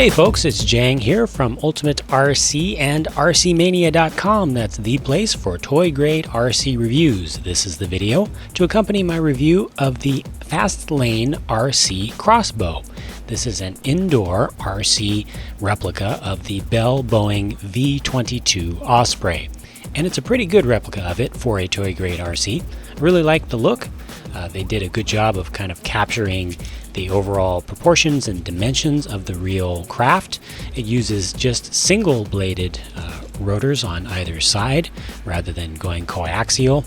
Hey folks, it's Jang here from Ultimate RC and RCmania.com. That's the place for toy grade RC reviews. This is the video to accompany my review of the Fast Lane RC Crossbow. This is an indoor RC replica of the Bell-Boeing V-22 Osprey. And it's a pretty good replica of it for a toy grade RC. I really like the look. They did a good job of kind of capturing the overall proportions and dimensions of the real craft. It uses just single bladed rotors on either side rather than going coaxial.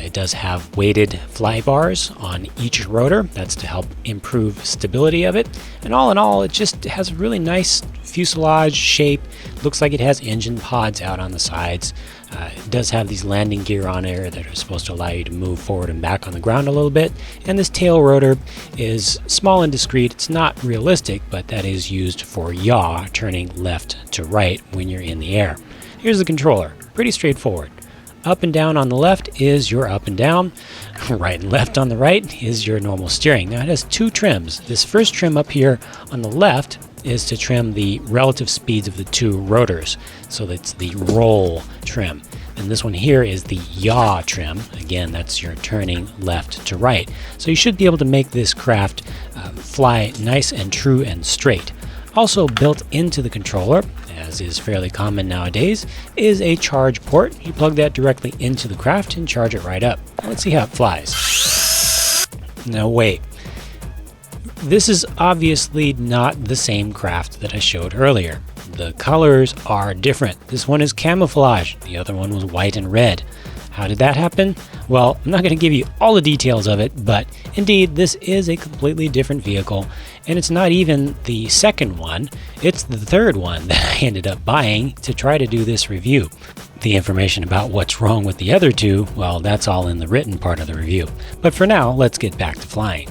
It does have weighted fly bars on each rotor. That's to help improve stability of it. And all in all, it just has a really nice fuselage shape. Looks like it has engine pods out on the sides. It does have these landing gear on there that are supposed to allow you to move forward and back on the ground a little bit. And this tail rotor is small and discreet. It's not realistic, but that is used for yaw, turning left to right when you're in the air. Here's the controller. Pretty straightforward. Up and down on the left is your up and down. Right and left on the right is your normal steering. Now it has two trims. This first trim up here on the left is to trim the relative speeds of the two rotors. So that's the roll trim. And this one here is the yaw trim. Again, that's your turning left to right. So you should be able to make this craft fly nice and true and straight. Also built into the controller, as is fairly common nowadays, is a charge port. You plug that directly into the craft and charge it right up. Let's see how it flies. Now wait. This is obviously not the same craft that I showed earlier. The colors are different. This one is camouflage. The other one was white and red. How did that happen? Well, I'm not going to give you all the details of it, but indeed, this is a completely different vehicle, and it's not even the second one. It's the third one that I ended up buying to try to do this review. The information about what's wrong with the other two, well, that's all in the written part of the review. But for now, let's get back to flying.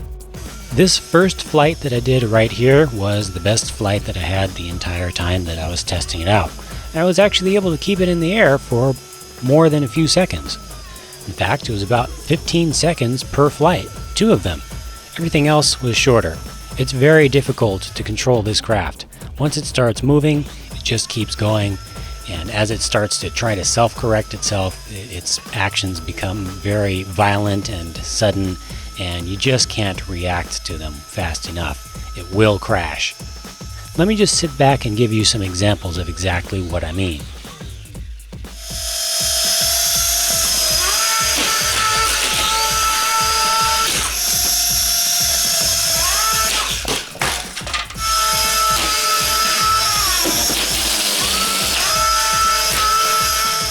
This first flight that I did right here was the best flight that I had the entire time that I was testing it out. I was actually able to keep it in the air for more than a few seconds. In fact, it was about 15 seconds per flight, two of them. Everything else was shorter. It's very difficult to control this craft. Once it starts moving, it just keeps going, and as it starts to try to self-correct itself, its actions become very violent and sudden, and you just can't react to them fast enough. It will crash. Let me just sit back and give you some examples of exactly what I mean.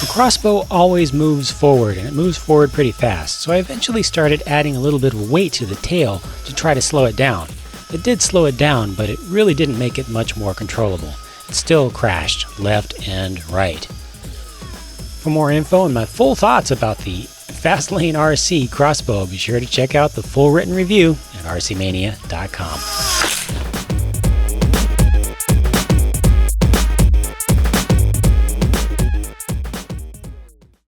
The crossbow always moves forward, and it moves forward pretty fast, so I eventually started adding a little bit of weight to the tail to try to slow it down. It did slow it down, but it really didn't make it much more controllable. It still crashed left and right. For more info and my full thoughts about the Fast Lane RC Crossbow, be sure to check out the full written review at RCmania.com.